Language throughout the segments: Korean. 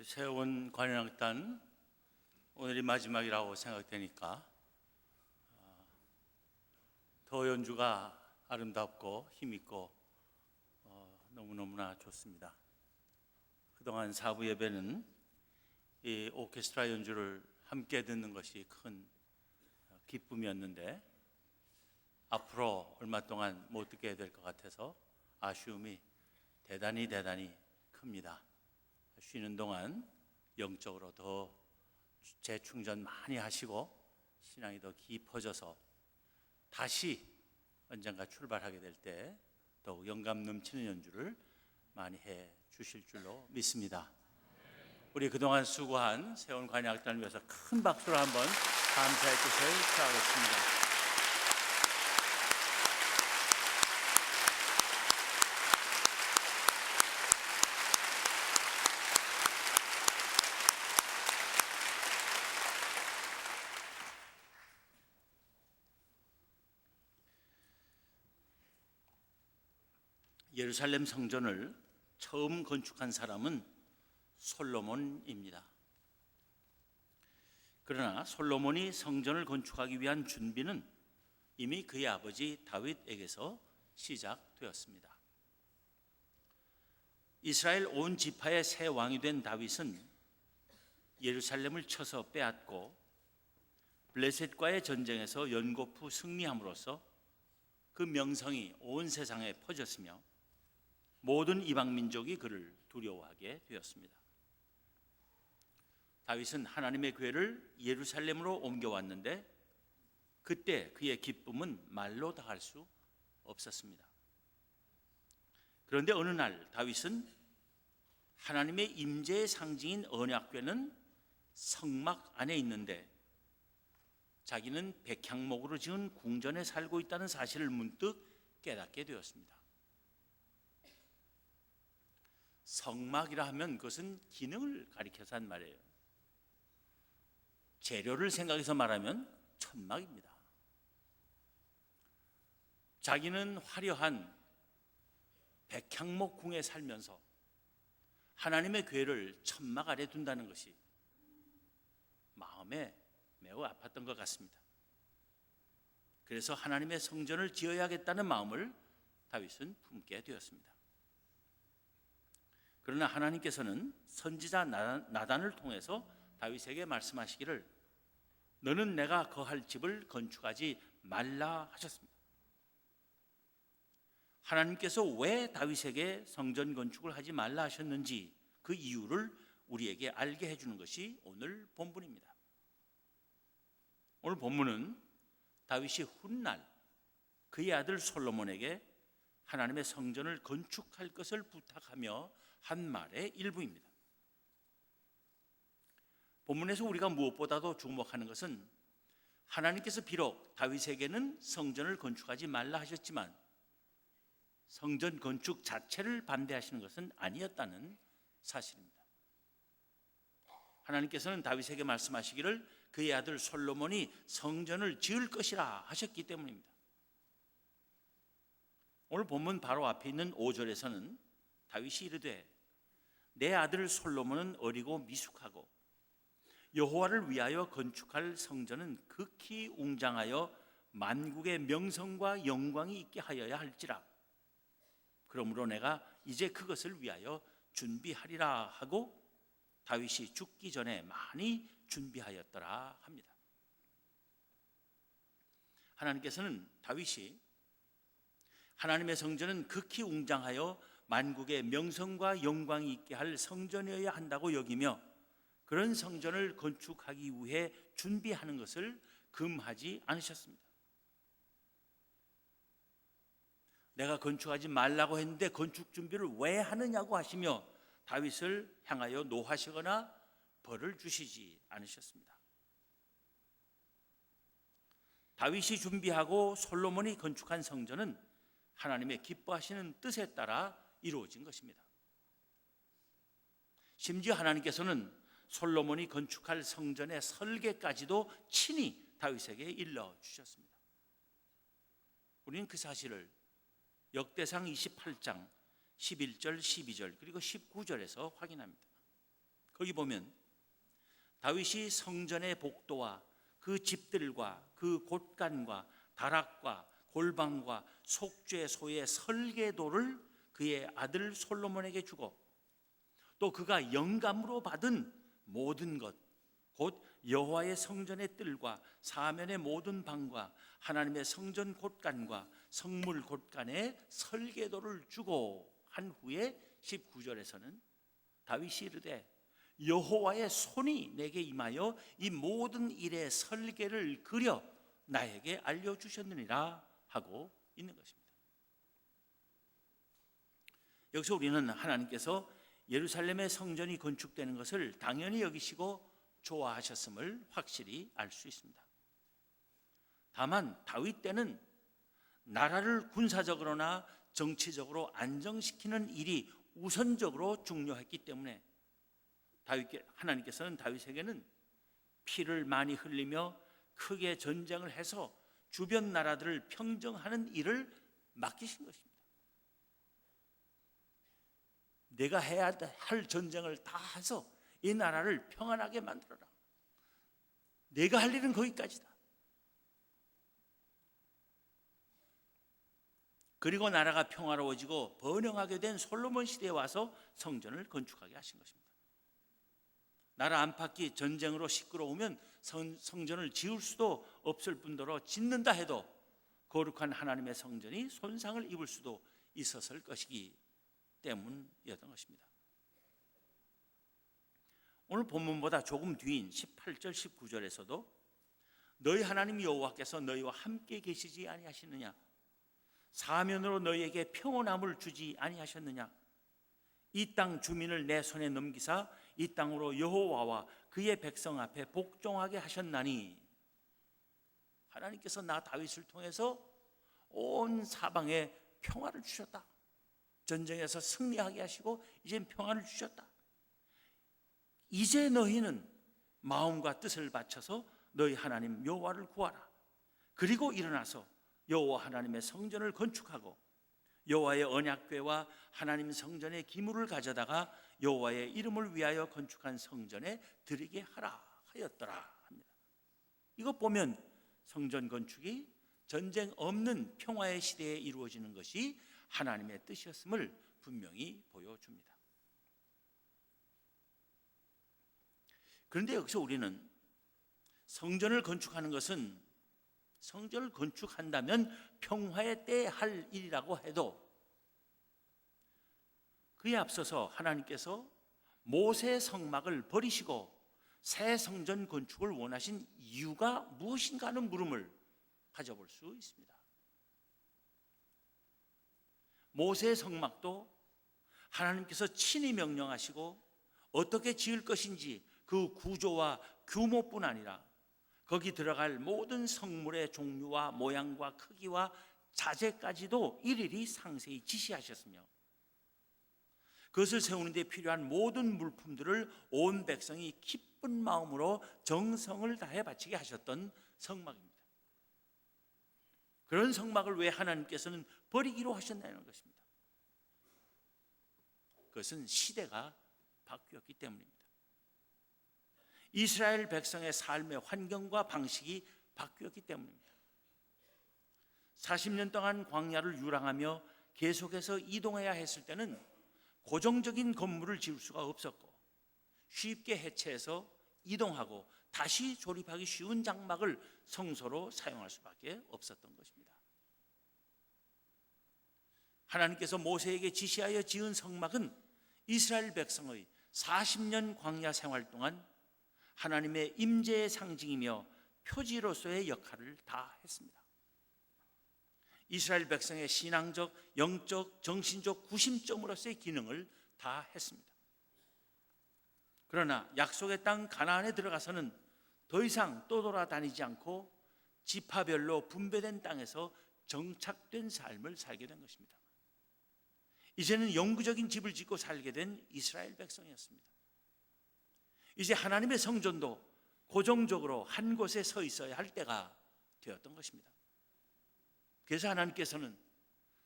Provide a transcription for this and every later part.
세운 관현악단 오늘이 마지막이라고 생각되니까 더 연주가 아름답고 힘있고 너무너무나 좋습니다. 그동안 사부 예배는 이 오케스트라 연주를 함께 듣는 것이 큰 기쁨이었는데 앞으로 얼마 동안 못 듣게 될 것 같아서 아쉬움이 대단히 큽니다. 쉬는 동안 영적으로 더 재충전 많이 하시고 신앙이 더 깊어져서 다시 언젠가 출발하게 될 때 더욱 영감 넘치는 연주를 많이 해 주실 줄로 믿습니다. 우리 그동안 수고한 세운 관현악단을 위해서 큰 박수로 한번 감사의 뜻을 표하겠습니다. 예루살렘 성전을 처음 건축한 사람은 솔로몬입니다. 그러나 솔로몬이 성전을 건축하기 위한 준비는 이미 그의 아버지 다윗에게서 시작되었습니다. 이스라엘 온 지파의 새 왕이 된 다윗은 예루살렘을 쳐서 빼앗고 블레셋과의 전쟁에서 연거푸 승리함으로써 그 명성이 온 세상에 퍼졌으며 모든 이방 민족이 그를 두려워하게 되었습니다. 다윗은 하나님의 궤를 예루살렘으로 옮겨왔는데 그때 그의 기쁨은 말로 다 할 수 없었습니다. 그런데 어느 날 다윗은 하나님의 임재의 상징인 언약궤는 성막 안에 있는데 자기는 백향목으로 지은 궁전에 살고 있다는 사실을 문득 깨닫게 되었습니다. 성막이라 하면 그것은 기능을 가리켜서 한 말이에요. 재료를 생각해서 말하면 천막입니다. 자기는 화려한 백향목 궁에 살면서 하나님의 궤를 천막 아래 둔다는 것이 마음에 매우 아팠던 것 같습니다. 그래서 하나님의 성전을 지어야겠다는 마음을 다윗은 품게 되었습니다. 그러나 하나님께서는 선지자 나단을 통해서 다윗에게 말씀하시기를 너는 내가 거할 집을 건축하지 말라 하셨습니다. 하나님께서 왜 다윗에게 성전 건축을 하지 말라 하셨는지 그 이유를 우리에게 알게 해주는 것이 오늘 본문입니다. 오늘 본문은 다윗이 훗날 그의 아들 솔로몬에게 하나님의 성전을 건축할 것을 부탁하며 한 말의 일부입니다. 본문에서 우리가 무엇보다도 주목하는 것은 하나님께서 비록 다윗에게는 성전을 건축하지 말라 하셨지만 성전 건축 자체를 반대하시는 것은 아니었다는 사실입니다. 하나님께서는 다윗에게 말씀하시기를 그의 아들 솔로몬이 성전을 지을 것이라 하셨기 때문입니다. 오늘 본문 바로 앞에 있는 5절에서는 다윗이 이르되 내 아들 솔로몬은 어리고 미숙하고 여호와를 위하여 건축할 성전은 극히 웅장하여 만국의 명성과 영광이 있게 하여야 할지라 그러므로 내가 이제 그것을 위하여 준비하리라 하고 다윗이 죽기 전에 많이 준비하였더라 합니다. 하나님께서는 다윗이 하나님의 성전은 극히 웅장하여 만국의 명성과 영광이 있게 할 성전이어야 한다고 여기며 그런 성전을 건축하기 위해 준비하는 것을 금하지 않으셨습니다. 내가 건축하지 말라고 했는데 건축 준비를 왜 하느냐고 하시며 다윗을 향하여 노하시거나 벌을 주시지 않으셨습니다. 다윗이 준비하고 솔로몬이 건축한 성전은 하나님의 기뻐하시는 뜻에 따라 이루어진 것입니다. 심지어 하나님께서는 솔로몬이 건축할 성전의 설계까지도 친히 다윗에게 일러 주셨습니다. 우리는 그 사실을 역대상 28장 11절, 12절 그리고 19절에서 확인합니다. 거기 보면 다윗이 성전의 복도와 그 집들과 그 곳간과 다락과 골방과 속죄소의 설계도를 그의 아들 솔로몬에게 주고 또 그가 영감으로 받은 모든 것, 곧 여호와의 성전의 뜰과 사면의 모든 방과 하나님의 성전 곳간과 성물 곳간의 설계도를 주고 한 후에 19절에서는 다윗이 이르되 여호와의 손이 내게 임하여 이 모든 일의 설계를 그려 나에게 알려주셨느니라 하고 있는 것입니다. 여기서 우리는 하나님께서 예루살렘의 성전이 건축되는 것을 당연히 여기시고 좋아하셨음을 확실히 알 수 있습니다. 다만 다윗 때는 나라를 군사적으로나 정치적으로 안정시키는 일이 우선적으로 중요했기 때문에 하나님께서는 다윗에게는 피를 많이 흘리며 크게 전쟁을 해서 주변 나라들을 평정하는 일을 맡기신 것입니다. 내가 해야 할 전쟁을 다 해서 이 나라를 평안하게 만들어라. 내가 할 일은 거기까지다. 그리고 나라가 평화로워지고 번영하게 된 솔로몬 시대에 와서 성전을 건축하게 하신 것입니다. 나라 안팎이 전쟁으로 시끄러우면 성전을 지을 수도 없을 뿐더러 짓는다 해도 거룩한 하나님의 성전이 손상을 입을 수도 있었을 것이기 때문이었던 것입니다. 오늘 본문보다 조금 뒤인 18절 19절에서도 너희 하나님 여호와께서 너희와 함께 계시지 아니하시느냐, 사면으로 너희에게 평온함을 주지 아니하셨느냐, 이 땅 주민을 내 손에 넘기사 이 땅으로 여호와와 그의 백성 앞에 복종하게 하셨나니, 하나님께서 나 다윗을 통해서 온 사방에 평화를 주셨다. 전쟁에서 승리하게 하시고 이젠 평화를 주셨다. 이제 너희는 마음과 뜻을 바쳐서 너희 하나님 여호와를 구하라. 그리고 일어나서 여호와 하나님의 성전을 건축하고 여호와의 언약궤와 하나님 성전의 기물을 가져다가 여호와의 이름을 위하여 건축한 성전에 드리게 하라 하였더라 합니다. 이것 보면 성전 건축이 전쟁 없는 평화의 시대에 이루어지는 것이 하나님의 뜻이었음을 분명히 보여줍니다. 그런데 여기서 우리는 성전을 건축하는 것은 성전을 건축한다면 평화의 때에 할 일이라고 해도 그에 앞서서 하나님께서 모세의 성막을 버리시고 새 성전 건축을 원하신 이유가 무엇인가 하는 물음을 가져볼 수 있습니다. 모세의 성막도 하나님께서 친히 명령하시고 어떻게 지을 것인지 그 구조와 규모뿐 아니라 거기 들어갈 모든 성물의 종류와 모양과 크기와 자재까지도 일일이 상세히 지시하셨으며 그것을 세우는 데 필요한 모든 물품들을 온 백성이 기쁜 마음으로 정성을 다해 바치게 하셨던 성막입니다. 그런 성막을 왜 하나님께서는 버리기로 하셨냐는 것입니다. 그것은 시대가 바뀌었기 때문입니다. 이스라엘 백성의 삶의 환경과 방식이 바뀌었기 때문입니다. 40년 동안 광야를 유랑하며 계속해서 이동해야 했을 때는 고정적인 건물을 지을 수가 없었고 쉽게 해체해서 이동하고 다시 조립하기 쉬운 장막을 성소로 사용할 수밖에 없었던 것입니다. 하나님께서 모세에게 지시하여 지은 성막은 이스라엘 백성의 40년 광야 생활 동안 하나님의 임재의 상징이며 표지로서의 역할을 다 했습니다. 이스라엘 백성의 신앙적, 영적, 정신적 구심점으로서의 기능을 다 했습니다. 그러나 약속의 땅 가나안에 들어가서는 더 이상 떠돌아다니지 않고 지파별로 분배된 땅에서 정착된 삶을 살게 된 것입니다. 이제는 영구적인 집을 짓고 살게 된 이스라엘 백성이었습니다. 이제 하나님의 성전도 고정적으로 한 곳에 서 있어야 할 때가 되었던 것입니다. 그래서 하나님께서는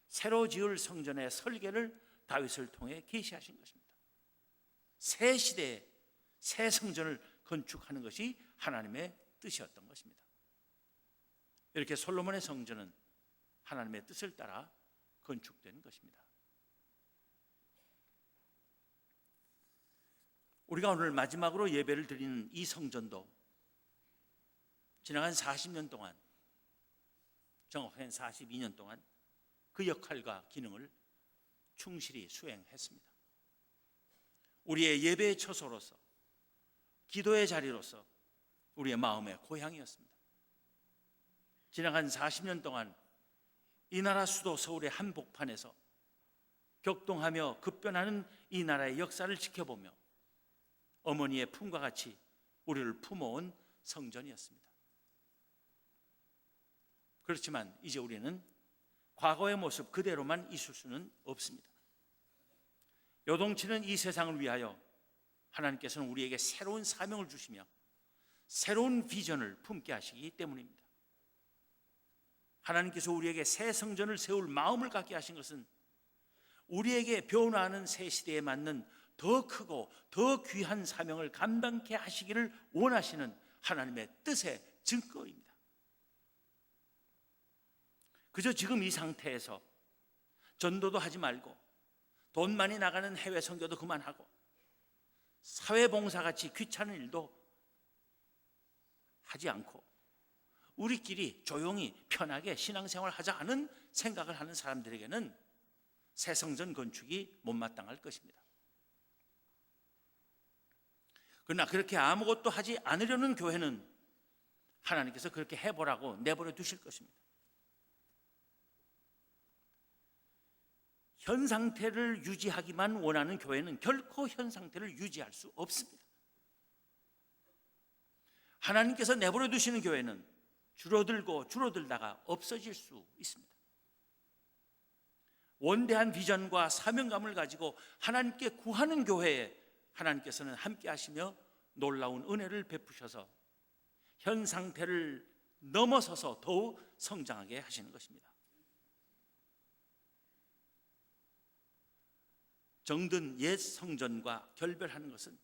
새로 지을 성전의 설계를 다윗을 통해 계시하신 것입니다. 새 시대에 새 성전을 건축하는 것이 하나님의 뜻이었던 것입니다. 이렇게 솔로몬의 성전은 하나님의 뜻을 따라 건축된 것입니다. 우리가 오늘 마지막으로 예배를 드리는 이 성전도 지나간 40년 동안, 정확하게 42년 동안 그 역할과 기능을 충실히 수행했습니다. 우리의 예배의 처소로서, 기도의 자리로서 우리의 마음의 고향이었습니다. 지나간 40년 동안 이 나라 수도 서울의 한복판에서 격동하며 급변하는 이 나라의 역사를 지켜보며 어머니의 품과 같이 우리를 품어온 성전이었습니다. 그렇지만 이제 우리는 과거의 모습 그대로만 있을 수는 없습니다. 요동치는 이 세상을 위하여 하나님께서는 우리에게 새로운 사명을 주시며 새로운 비전을 품게 하시기 때문입니다. 하나님께서 우리에게 새 성전을 세울 마음을 갖게 하신 것은 우리에게 변화하는 새 시대에 맞는 더 크고 더 귀한 사명을 감당케 하시기를 원하시는 하나님의 뜻의 증거입니다. 그저 지금 이 상태에서 전도도 하지 말고 돈 많이 나가는 해외 선교도 그만하고 사회봉사같이 귀찮은 일도 하지 않고 우리끼리 조용히 편하게 신앙생활 하자 하는 생각을 하는 사람들에게는 새 성전 건축이 못마땅할 것입니다. 그러나 그렇게 아무것도 하지 않으려는 교회는 하나님께서 그렇게 해보라고 내버려 두실 것입니다. 현 상태를 유지하기만 원하는 교회는 결코 현 상태를 유지할 수 없습니다. 하나님께서 내버려 두시는 교회는 줄어들고 줄어들다가 없어질 수 있습니다. 원대한 비전과 사명감을 가지고 하나님께 구하는 교회에 하나님께서는 함께 하시며 놀라운 은혜를 베푸셔서 현 상태를 넘어서서 더욱 성장하게 하시는 것입니다. 정든 옛 성전과 결별하는 것은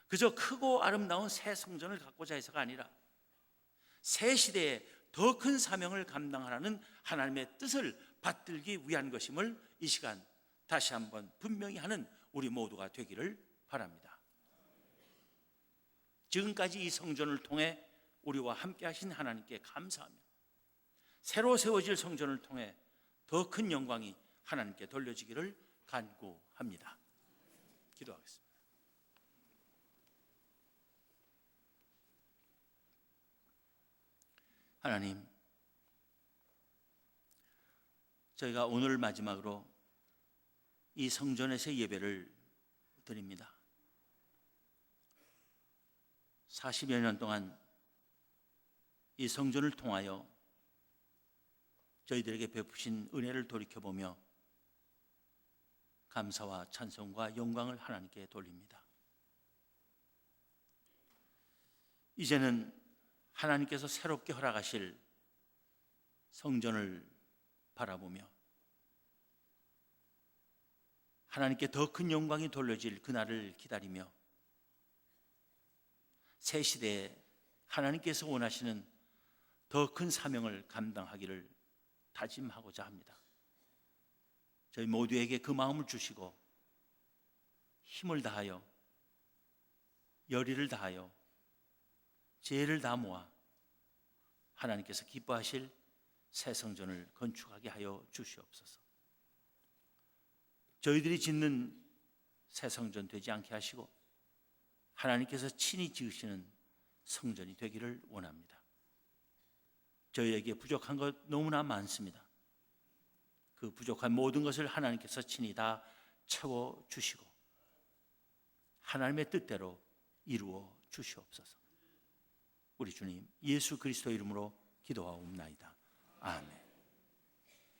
그저 크고 아름다운 새 성전을 갖고자 해서가 아니라 새 시대에 더 큰 사명을 감당하라는 하나님의 뜻을 받들기 위한 것임을 이 시간 다시 한번 분명히 하는 우리 모두가 되기를 바랍니다. 지금까지 이 성전을 통해 우리와 함께 하신 하나님께 감사하며 새로 세워질 성전을 통해 더 큰 영광이 하나님께 돌려지기를 간구합니다. 기도하겠습니다. 하나님, 저희가 오늘 마지막으로 이 성전에서 예배를 드립니다. 40여 년 동안 이 성전을 통하여 저희들에게 베푸신 은혜를 돌이켜보며 감사와 찬송과 영광을 하나님께 돌립니다. 이제는 하나님께서 새롭게 허락하실 성전을 바라보며 하나님께 더 큰 영광이 돌려질 그날을 기다리며 새 시대에 하나님께서 원하시는 더 큰 사명을 감당하기를 다짐하고자 합니다. 저희 모두에게 그 마음을 주시고 힘을 다하여 열의를 다하여 지혜를 다 모아 하나님께서 기뻐하실 새 성전을 건축하게 하여 주시옵소서. 저희들이 짓는 새 성전 되지 않게 하시고 하나님께서 친히 지으시는 성전이 되기를 원합니다. 저희에게 부족한 것 너무나 많습니다. 그 부족한 모든 것을 하나님께서 친히 다 채워주시고 하나님의 뜻대로 이루어 주시옵소서. 우리 주님 예수 그리스도 이름으로 기도하옵나이다. 아멘.